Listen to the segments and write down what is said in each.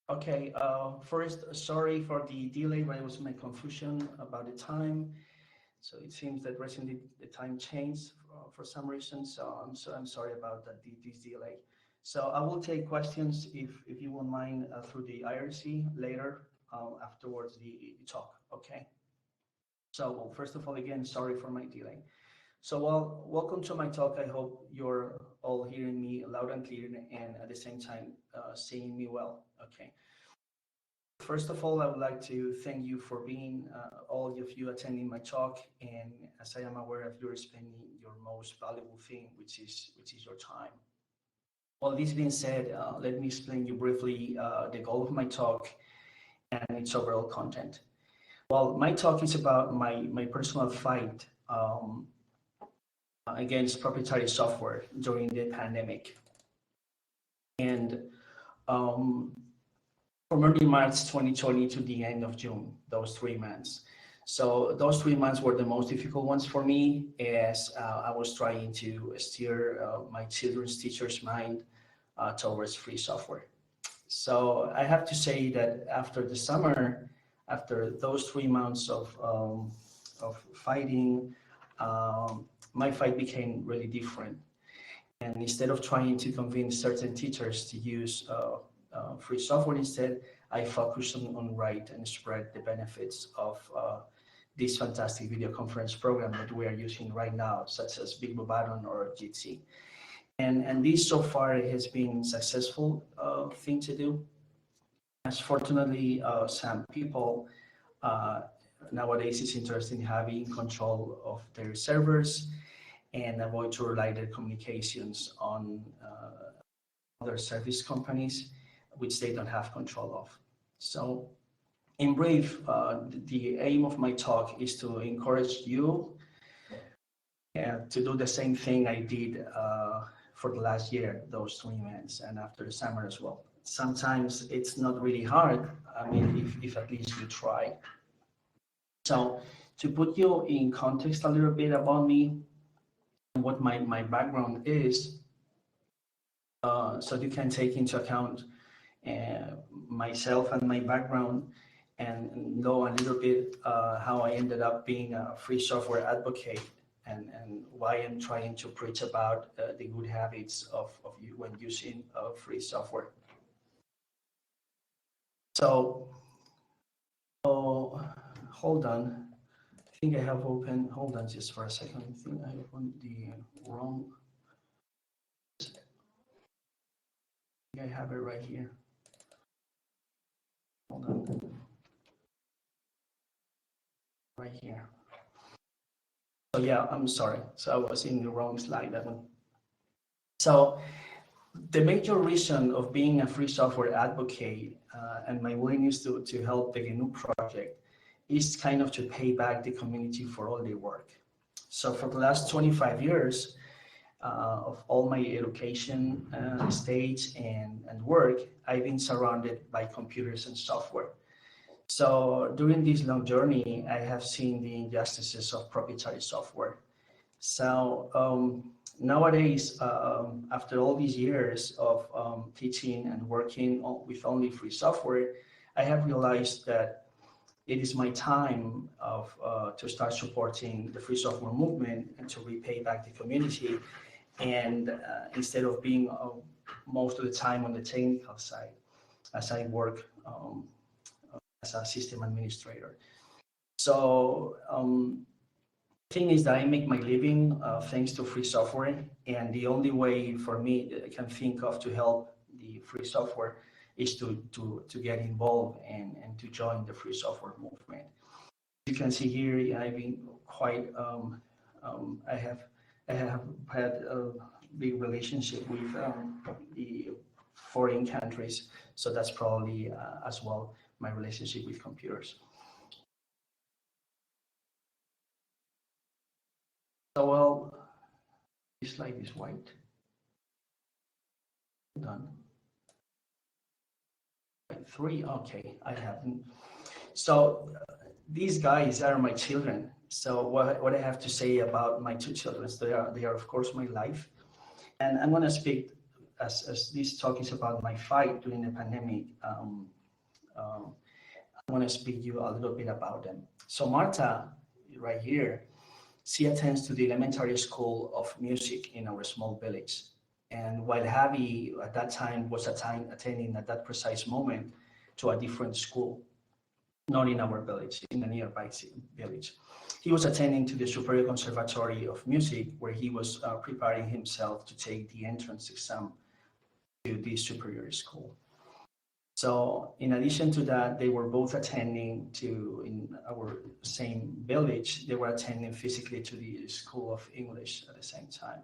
Okay, first, sorry for the delay, but it was my confusion about the time. So it seems that recently the time changed for some reason. So I'm sorry about that, this delay. So I will take questions if you won't mind through the IRC later afterwards the talk. Okay. So well, first of all, again, sorry for my delay. So well, welcome to my talk. I hope you're all hearing me loud and clear and at the same time seeing me well. Okay. First of all, I would like to thank you for being all of you attending my talk. And as I am aware of, you're spending your most valuable thing, which is your time. Well, this being said, let me explain you briefly the goal of my talk and its overall content. Well, my talk is about my personal fight against proprietary software during the pandemic. And um, from early March 2020 to the end of June, those 3 months. So those 3 months were the most difficult ones for me as I was trying to steer my children's teacher's mind towards free software. So I have to say that after the summer, after those 3 months of fighting, my fight became really different. And instead of trying to convince certain teachers to use free software instead, I focused on write and spread the benefits of this fantastic video conference program that we are using right now, such as Big Blue Button or Jitsi. And this so far has been successful thing to do. As fortunately, some people uh, nowadays is interested in having control of their servers and avoid to rely their communications on other service companies, which they don't have control of. So in brief, the aim of my talk is to encourage you to do the same thing I did for the last year, those 3 months, and after the summer as well. Sometimes it's not really hard, I mean, if at least you try. So to put you in context a little bit about me and what my background is, so you can take into account myself and my background and know a little bit how I ended up being a free software advocate and why I'm trying to preach about the good habits of you when using free software. So, oh, hold on. I think I have opened, hold on just for a second. I think I opened the wrong. I have it right here. Hold on. Right here. So yeah, I'm sorry. So I was in the wrong slide, that one. So the major reason of being a free software advocate and my willingness to help the GNU project is kind of to pay back the community for all their work. So for the last 25 years of all my education stage and work, I've been surrounded by computers and software. So during this long journey, I have seen the injustices of proprietary software. So nowadays, after all these years of teaching and working with only free software, I have realized that it is my time to start supporting the free software movement and to repay back the community. And instead of being most of the time on the technical side, as I work as a system administrator. So thing is that I make my living thanks to free software, and the only way for me that I can think of to help the free software is to get involved and to join the free software movement. You can see here I've been quite I have had a big relationship with the foreign countries, so that's probably as well my relationship with computers. So well, this slide is white. Done. Three, okay, I haven't. So these guys are my children. So what I have to say about my two children, they are of course my life. And I'm gonna speak as this talk is about my fight during the pandemic, I want to speak to you a little bit about them. So Marta, right here, she attends to the elementary school of music in our small village. And while Javi at that time was attending at that precise moment to a different school, not in our village, in a nearby village. He was attending to the Superior Conservatory of Music, where he was preparing himself to take the entrance exam to the superior school. So in addition to that, they were both attending to, in our same village, they were attending physically to the School of English at the same time.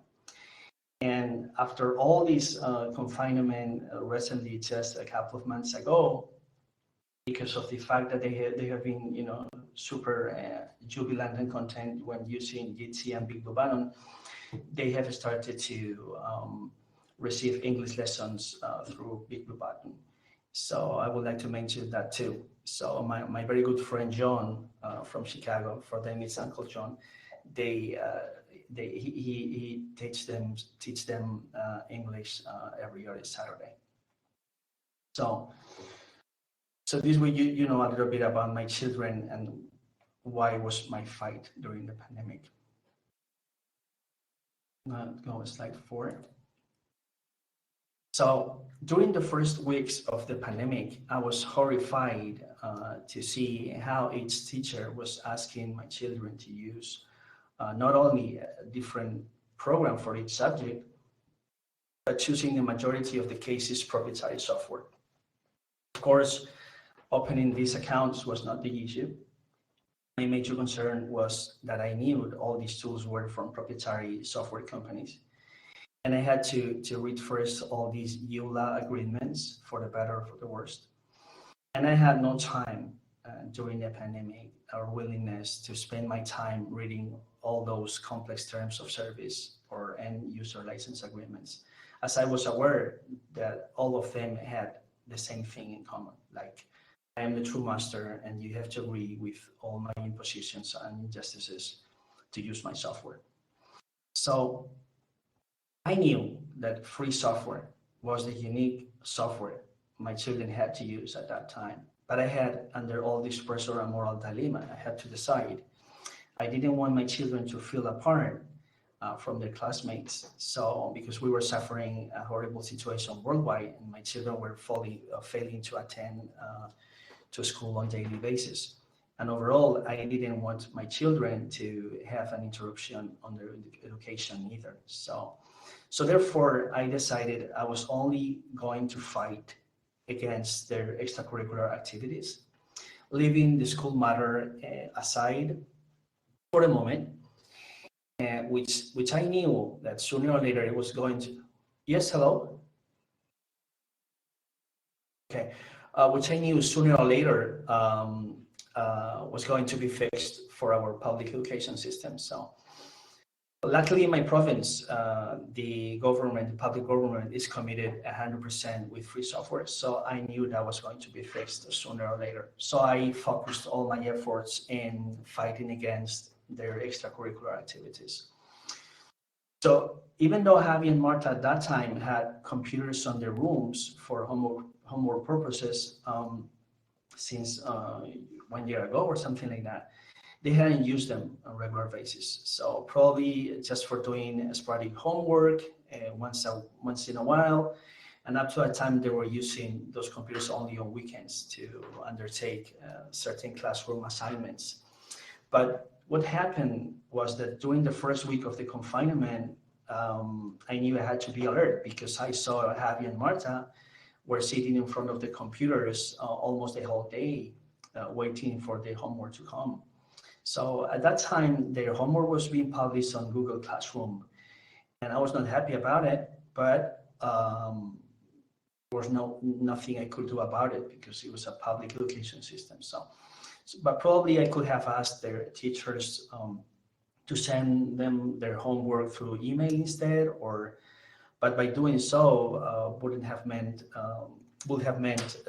And after all this confinement recently, just a couple of months ago, because of the fact that they have been, super jubilant and content when using Jitsi and Big Blue Button, they have started to receive English lessons through Big Blue Button. So I would like to mention that too. So my very good friend John from Chicago, for them it's Uncle John. He teach them English every other Saturday. So this way you know a little bit about my children and why was my fight during the pandemic. Go slide 4. So during the first weeks of the pandemic, I was horrified to see how each teacher was asking my children to use not only a different program for each subject, but choosing the majority of the cases proprietary software. Of course, opening these accounts was not the issue. My major concern was that I knew all these tools were from proprietary software companies. And I had to read first all these EULA agreements, for the better or for the worst. And I had no time during the pandemic or willingness to spend my time reading all those complex terms of service or end user license agreements, as I was aware that all of them had the same thing in common, like I am the true master and you have to agree with all my impositions and injustices to use my software. So I knew that free software was the unique software my children had to use at that time. But I had, under all this pressure and moral dilemma, I had to decide. I didn't want my children to feel apart from their classmates. So because we were suffering a horrible situation worldwide and my children were failing to attend to school on a daily basis. And overall, I didn't want my children to have an interruption on their education either. So therefore, I decided I was only going to fight against their extracurricular activities, leaving the school matter aside for a moment, which I knew that sooner or later it was going to. Yes, hello? Okay, which I knew sooner or later was going to be fixed for our public education system. So luckily in my province, the public government is committed 100% with free software. So I knew that was going to be fixed sooner or later. So I focused all my efforts in fighting against their extracurricular activities. So even though Javi and Marta at that time had computers on their rooms for homework purposes since 1 year ago or something like that, they hadn't used them on a regular basis. So probably just for doing sporadic homework once in a while. And up to a time they were using those computers only on weekends to undertake certain classroom assignments. But what happened was that during the first week of the confinement, I knew I had to be alert because I saw Javi and Marta were sitting in front of the computers almost the whole day, waiting for their homework to come. So at that time, their homework was being published on Google Classroom, and I was not happy about it, but there was nothing I could do about it because it was a public education system. But probably I could have asked their teachers to send them their homework through email instead, but by doing so would have meant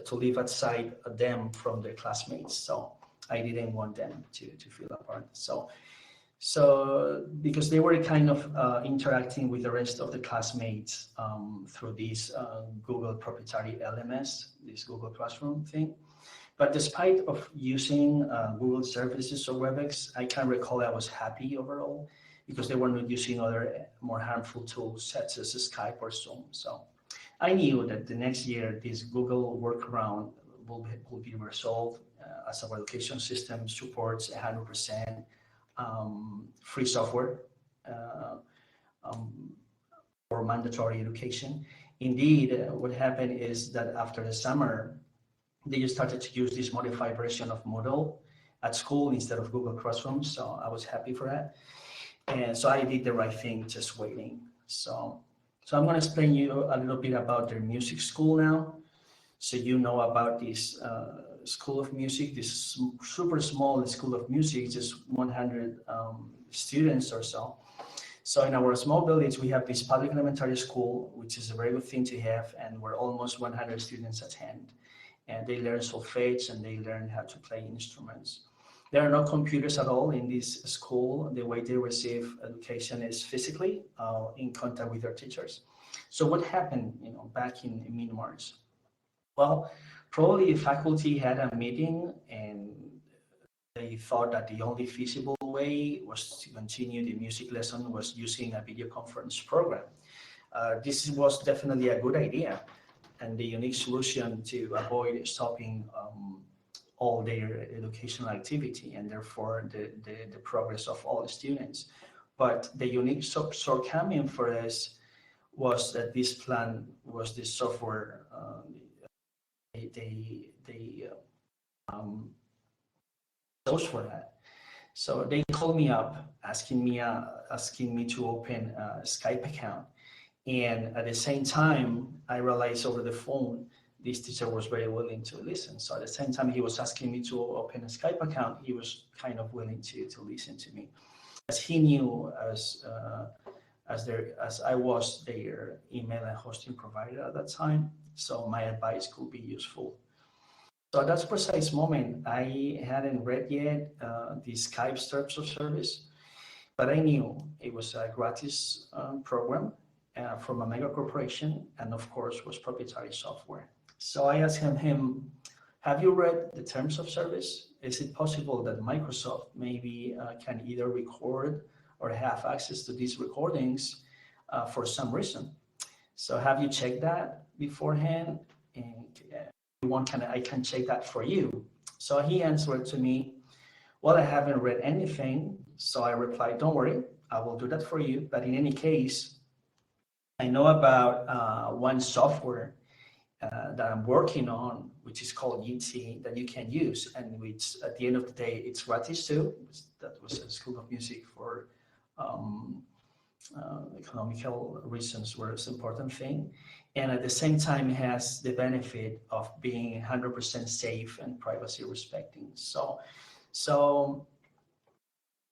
to leave aside them from their classmates. So I didn't want them to feel apart. So So because they were kind of interacting with the rest of the classmates through this Google proprietary LMS, this Google Classroom thing. But despite of using Google services or WebEx, I can recall I was happy overall because they were not using other more harmful tools such as Skype or Zoom. So I knew that the next year this Google workaround will be resolved as our education system supports 100% free software uh, um, for mandatory education. Indeed, what happened is that after the summer, they just started to use this modified version of Moodle at school instead of Google Classroom. So I was happy for that. And so I did the right thing, just waiting. So I'm going to explain you a little bit about their music school now. So you know about this school of music, this super small school of music, just 100 students or so. So in our small village, we have this public elementary school, which is a very good thing to have, and where almost 100 students attend. And they learn solfege and they learn how to play instruments. There are no computers at all in this school. The way they receive education is physically in contact with their teachers. So what happened, back in mid-March? Well, probably the faculty had a meeting and they thought that the only feasible way was to continue the music lesson was using a video conference program. This was definitely a good idea and the unique solution to avoid stopping all their educational activity and therefore the progress of all the students. But the unique shortcoming for us was that this plan was the software they chose for that. So they called me up asking me to open a Skype account. And at the same time, I realized over the phone, this teacher was very willing to listen. So at the same time he was asking me to open a Skype account, he was kind of willing to listen to me. As he knew as I was their email and hosting provider at that time, so my advice could be useful. So at that precise moment, I hadn't read yet the Skype terms of service, but I knew it was a gratis program from a mega corporation, and of course was proprietary software. So I asked him, have you read the terms of service? Is it possible that Microsoft maybe can either record or have access to these recordings for some reason? So have you checked that beforehand? And I can check that for you. So he answered to me, well, I haven't read anything. So I replied, don't worry, I will do that for you. But in any case, I know about one software that I'm working on, which is called Jitsi, that you can use, and which at the end of the day, it's gratis too. That was a school of music for economical reasons was an important thing. And at the same time has the benefit of being 100% safe and privacy respecting. So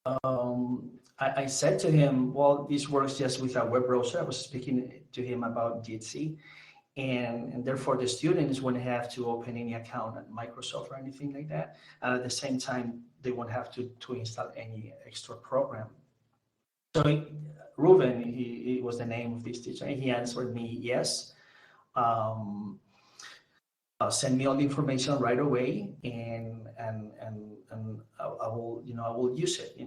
I said to him, well, this works just with a web browser. I was speaking to him about Jitsi. And therefore the students won't have to open any account at Microsoft or anything like that. And at the same time, they won't have to install any extra program. So Ruben, he was the name of this teacher, and he answered me, yes. Send me all the information right away, and I will use it,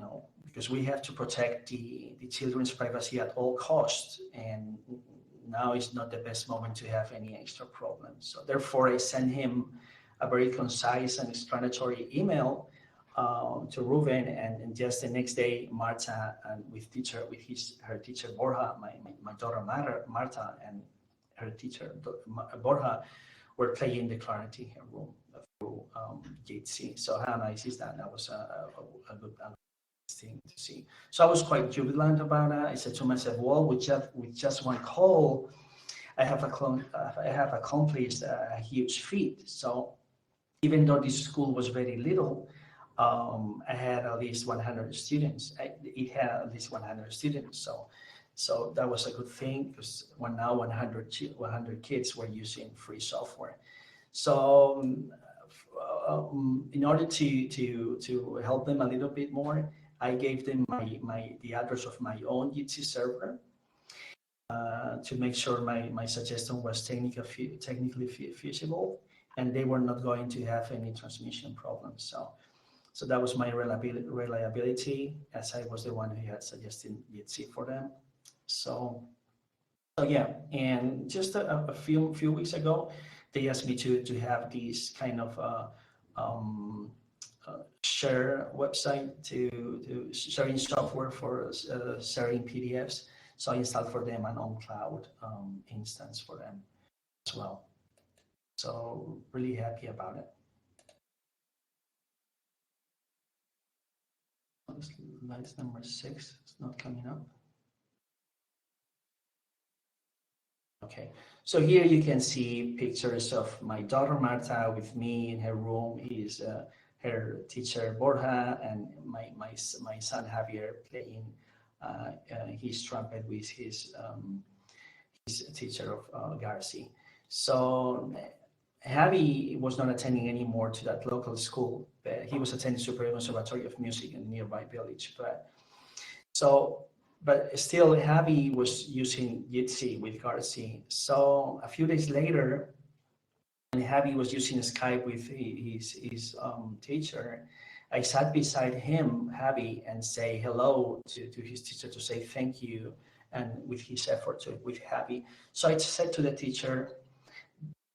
because we have to protect the children's privacy at all costs, and now is not the best moment to have any extra problems. So therefore, I sent him a very concise and explanatory email to Ruben, and just the next day, Marta and her teacher Borja, my daughter Marta, and her teacher Borja were playing the clarinet in her room through Jitsi. So how nice is that? That was a good thing to see. So I was quite jubilant about that. I said to myself, well, with just one call, I have accomplished a huge feat. So even though this school was very little, I had at least 100 students. It had at least 100 students. So that was a good thing because now 100 kids were using free software. So in order to help them a little bit more, I gave them the address of my own Jitsi server to make sure my suggestion was technically feasible, and they were not going to have any transmission problems. So that was my reliability, as I was the one who had suggested Jitsi for them. So yeah, and just a few weeks ago, they asked me to have this kind of share website to sharing software for sharing PDFs. So I installed for them an on-cloud instance for them as well. So really happy about it. Slide number 6 is not coming up. Okay, so here you can see pictures of my daughter Marta with me in her room. Is her teacher Borja, and my son Javier playing his trumpet with his teacher of Garci. So Javi was not attending anymore to that local school, but he was attending Superior Conservatory of Music in a nearby village. But still, Javi was using Jitsi with Garci. So a few days later, when Javi was using Skype with his teacher, I sat beside him, Javi, and say hello to his teacher, to say thank you, and with his effort with Javi. So I said to the teacher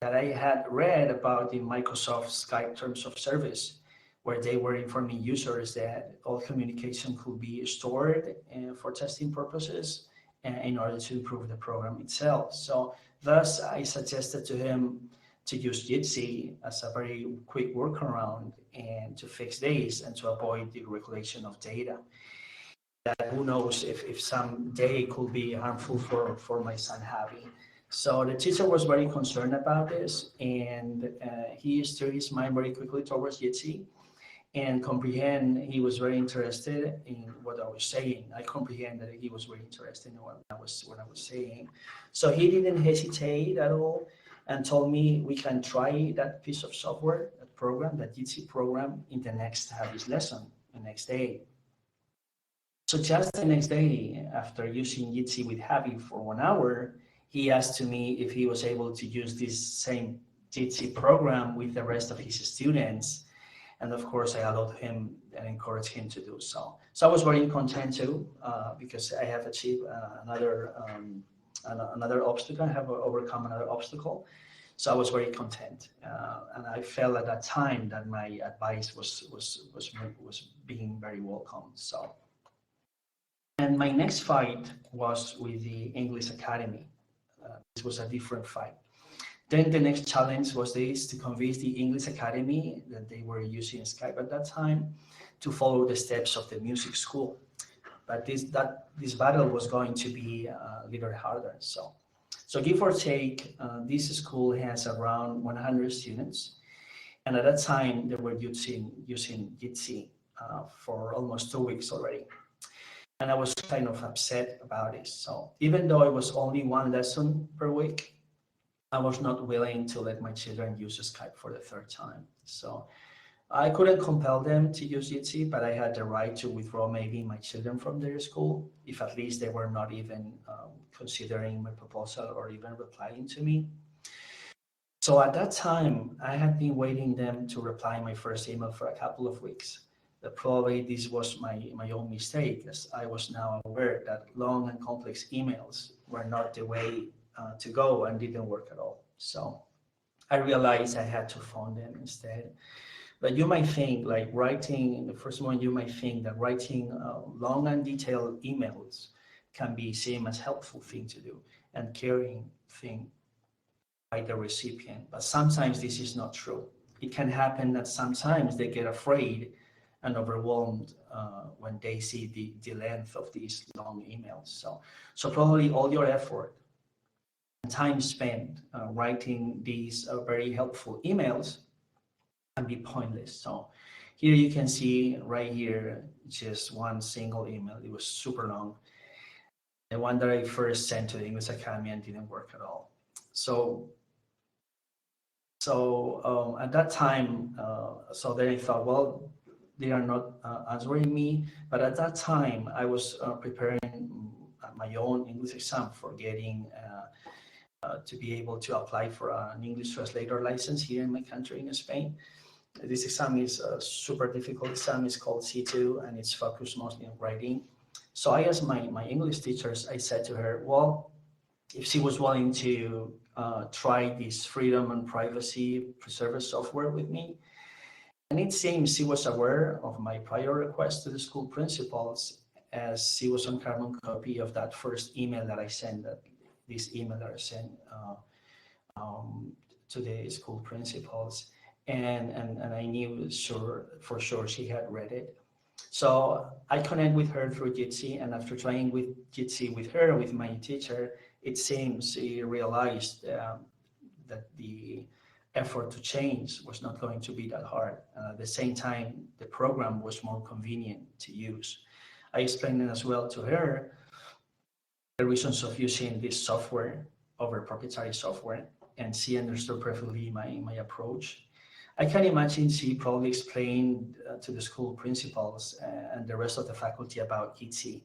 that I had read about the Microsoft Skype terms of service, where they were informing users that all communication could be stored for testing purposes in order to improve the program itself. So thus, I suggested to him to use Jitsi as a very quick workaround and to fix this and to avoid the regulation of data. That who knows if someday could be harmful for my son Javi. So the teacher was very concerned about this, and he steered his mind very quickly towards Jitsi and he was very interested in what I was saying. I comprehend that he was very interested in what I was saying. So he didn't hesitate at all and told me we can try that piece of software, that program, that Jitsi program, in the next Javi's lesson, the next day. So just the next day, after using Jitsi with Javi for 1 hour, he asked me if he was able to use this same Jitsi program with the rest of his students. And of course, I allowed him and encouraged him to do so. So I was very content too, because I have achieved another obstacle. I have overcome another obstacle. So I was very content, and I felt at that time that my advice was being very welcome. So, and my next fight was with the English Academy. This was a different fight. Then the next challenge was to convince the English Academy, that they were using Skype at that time, to follow the steps of the music school. But this battle was going to be a little harder. So give or take, this school has around 100 students, and at that time they were using Jitsi for almost 2 weeks already. And I was kind of upset about it. So even though it was only one lesson per week, I was not willing to let my children use Skype for the third time. So I couldn't compel them to use Jitsi, but I had the right to withdraw maybe my children from their school, if at least they were not even considering my proposal or even replying to me. So at that time, I had been waiting them to reply my first email for a couple of weeks. But probably this was my own mistake, as I was now aware that long and complex emails were not the way to go and didn't work at all. So I realized I had to phone them instead. But you might think, like writing, in the first moment, you might think that writing long and detailed emails can be seen as helpful thing to do and caring thing by the recipient. But sometimes this is not true. It can happen that sometimes they get afraid and overwhelmed when they see the length of these long emails. So probably all your effort and time spent writing these very helpful emails can be pointless. So here you can see right here, just one single email. It was super long. The one that I first sent to the English Academy and didn't work at all. So at that time, so then I thought, well, they are not answering me. But at that time, I was preparing my own English exam for getting to be able to apply for an English translator license here in my country, in Spain. This exam is a super difficult exam. It's called C2, and it's focused mostly on writing. So I asked my English teachers, I said to her, well, if she was willing to try this freedom and privacy preserver software with me. And it seems she was aware of my prior request to the school principals, as she was on carbon copy of that first email that I sent, this email that I sent to the school principals. And I knew for sure she had read it. So I connect with her through Jitsi, and after trying with Jitsi with her, with my teacher, it seems she realized that the effort to change was not going to be that hard. At the same time, the program was more convenient to use. I explained it as well to her, the reasons of using this software over proprietary software, and she understood perfectly my approach. I can imagine she probably explained to the school principals and the rest of the faculty about Jitsi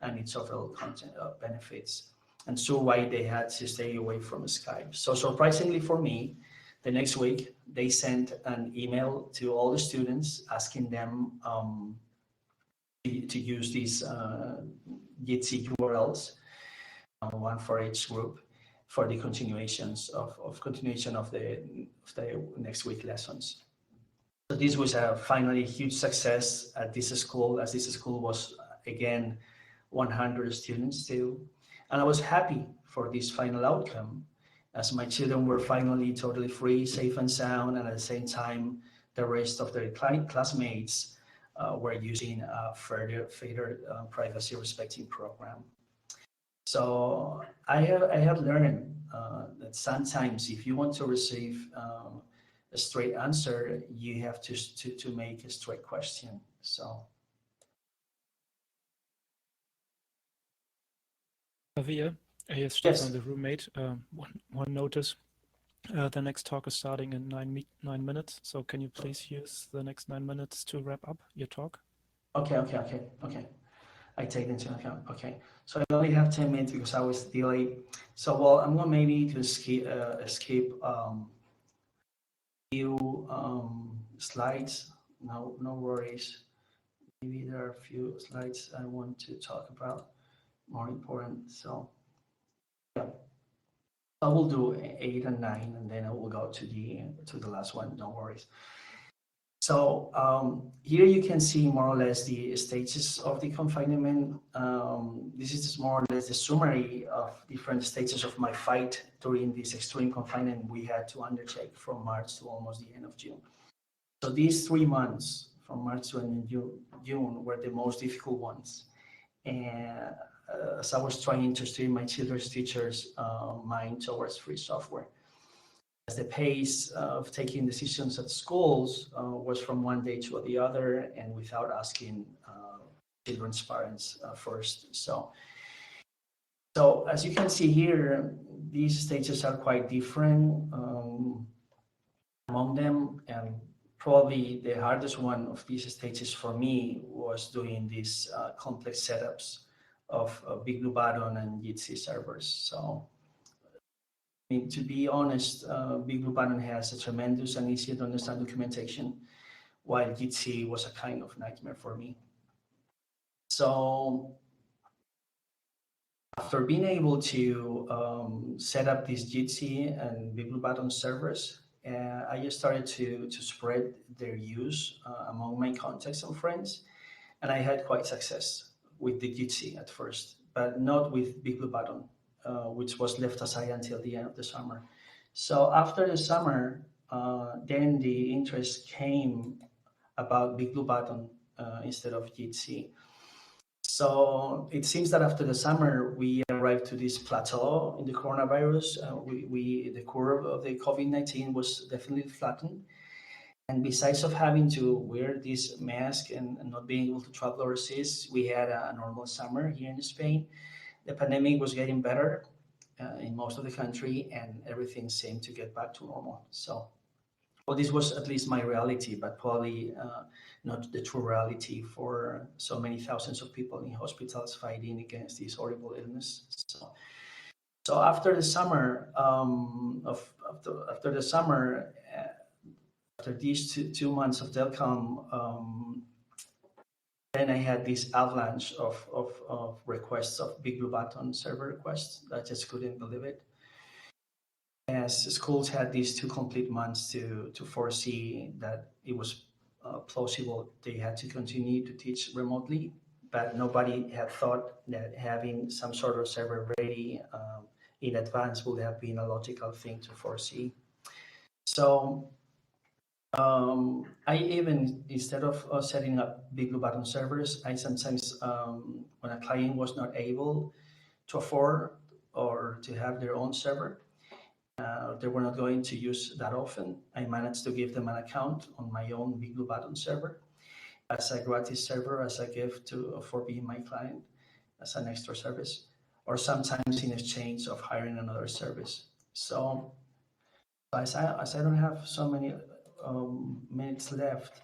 and its overall content benefits, and so why they had to stay away from Skype. So surprisingly for me, the next week they sent an email to all the students asking them to use these Jitsi URLs, one for each group, for the continuation of the next week lessons. So this was finally a huge success at this school, as this school was again 100 students still. And I was happy for this final outcome, as my children were finally totally free, safe and sound, and at the same time, the rest of their classmates were using a further privacy respecting program. So I have learned that sometimes if you want to receive a straight answer, you have to make a straight question. So Javier, here's yes, Stefan, the roommate. One notice. The next talk is starting in 9 minutes. So can you please use the next 9 minutes to wrap up your talk? okay. I take into account. Okay, so I only have 10 minutes because I was delayed. So well, I'm going maybe to skip few slides. No worries. Maybe there are a few slides I want to talk about more important. So yeah, I will do 8 and 9, and then I will go to the last one. Don't worry. So here you can see more or less the stages of the confinement. This is more or less the summary of different stages of my fight during this extreme confinement we had to undertake from March to almost the end of June. So these 3 months, from March to end of June, were the most difficult ones. And as I was trying to steer my children's teachers' mind towards free software, as the pace of taking decisions at schools was from one day to the other, and without asking children's parents first. So as you can see here, these stages are quite different among them, and probably the hardest one of these stages for me was doing these complex setups of Big Blue Button and Jitsi servers. So I mean, to be honest, Big Blue Button has a tremendous and easy to understand documentation, while Jitsi was a kind of nightmare for me. So after being able to set up these Jitsi and Big Blue Button servers, I just started to spread their use among my contacts and friends, and I had quite success with the Jitsi at first, but not with Big Blue Button, which was left aside until the end of the summer. So after the summer, then the interest came about Big Blue Button instead of Jitsi. So it seems that after the summer, we arrived to this plateau in the coronavirus. The curve of the COVID-19 was definitely flattened. And besides of having to wear this mask and not being able to travel overseas, we had a normal summer here in Spain. The pandemic was getting better in most of the country, and everything seemed to get back to normal. So Well, this was at least my reality, but probably not the true reality for so many thousands of people in hospitals fighting against this horrible illness. So after the summer, after the summer, after these two months of Delcom, then I had this avalanche of requests of Big Blue Button server requests. I just couldn't believe it. As schools had these 2 complete months to foresee that it was plausible they had to continue to teach remotely, but nobody had thought that having some sort of server ready in advance would have been a logical thing to foresee. So I even, instead of setting up Big Blue Button servers, I sometimes, when a client was not able to afford or to have their own server, they were not going to use that often, I managed to give them an account on my own Big Blue Button server as a gratis server, as a gift for being my client, as an extra service, or sometimes in exchange of hiring another service. So as I don't have so many minutes left,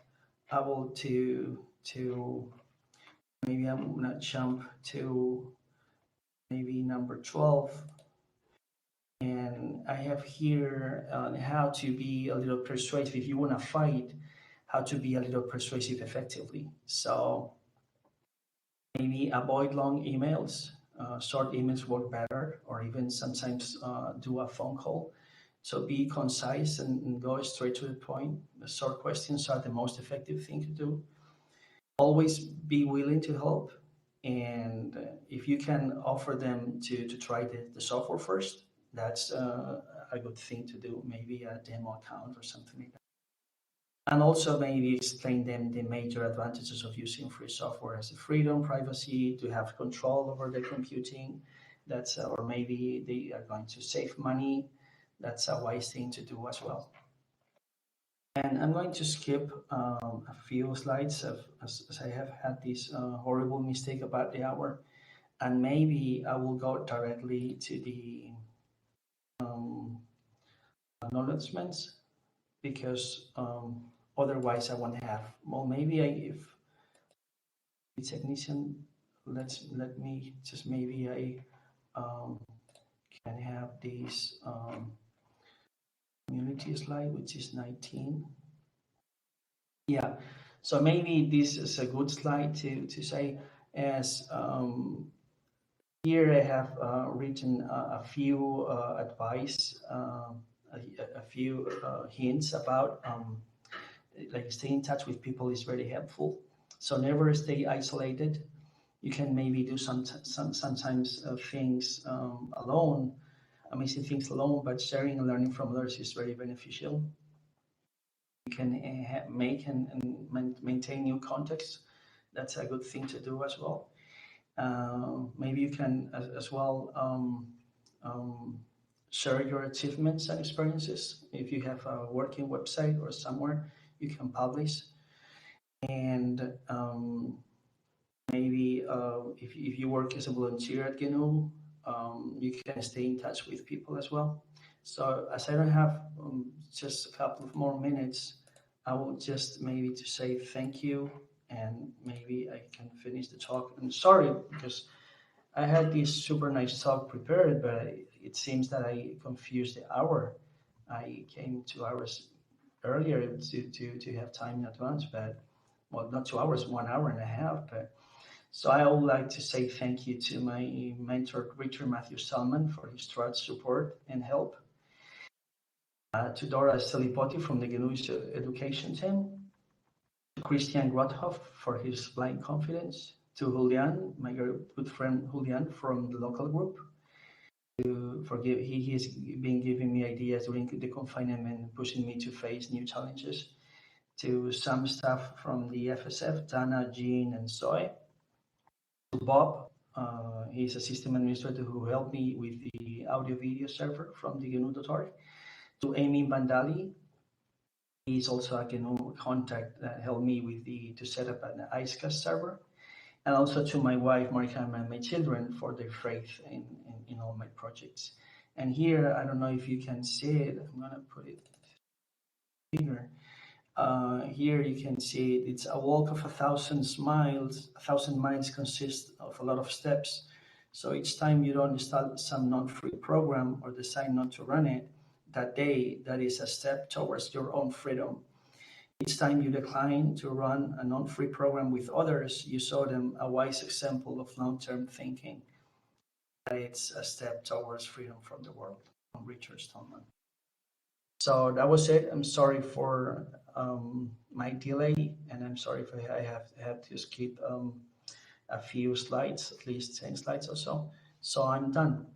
I will to maybe I'm gonna jump to maybe number 12. And I have here how to be a little persuasive. If you want to fight, how to be a little persuasive effectively. So maybe avoid long emails. Short emails work better, or even sometimes do a phone call. So be concise and go straight to the point. The short questions are the most effective thing to do. Always be willing to help. And if you can offer them to try the software first, that's a good thing to do. Maybe a demo account or something like that. And also maybe explain them the major advantages of using free software as freedom, privacy, to have control over the computing. That's or maybe they are going to save money. That's a wise thing to do as well. And I'm going to skip a few slides as I have had this horrible mistake about the hour. And maybe I will go directly to the acknowledgements, because otherwise I won't have. Well, maybe if the technician let me just maybe I can have this community slide, which is 19. Yeah, so maybe this is a good slide to say, as here I have written a few advice, a few hints about like staying in touch with people is very helpful. So never stay isolated. You can maybe do sometimes things alone, amazing things alone, but sharing and learning from others is very beneficial. You can make and maintain new contacts. That's a good thing to do as well. Maybe you can as well share your achievements and experiences. If you have a working website or somewhere, you can publish. And maybe if you work as a volunteer at GNU, you can stay in touch with people as well. So as I don't have just a couple of more minutes, I will just maybe to say thank you, and maybe I can finish the talk. I'm sorry, because I had this super nice talk prepared, but it seems that I confused the hour. I came 2 hours earlier to have time in advance, but well, not 2 hours, 1 hour and a half. But so I would like to say thank you to my mentor, Richard Matthew Salman, for his trust, support, and help. To Dora Stelipoti from the GNU education team, to Christian Grothoff for his blind confidence, to Julian, my good friend Julian from the local group, he has been giving me ideas during the confinement, pushing me to face new challenges. To some staff from the FSF, Dana, Jean, and Zoe. To Bob, he's a system administrator who helped me with the audio video server from the GNU.org. To Amy Bandali, he's also a GNU contact that helped me with to set up an IceCast server. And also to my wife, Marika, and my children for their faith in all my projects. And here, I don't know if you can see it, I'm gonna put it bigger. Here you can see it's a walk of 1,000 miles. 1,000 miles consists of a lot of steps. So each time you don't install some non-free program or decide not to run it that day, that is a step towards your own freedom. Each time you decline to run a non-free program with others, you show them a wise example of long-term thinking. It's a step towards freedom from the world, from Richard Stallman. So that was it. I'm sorry for my delay, and I'm sorry if I have had to skip a few slides, at least 10 slides or so. So I'm done.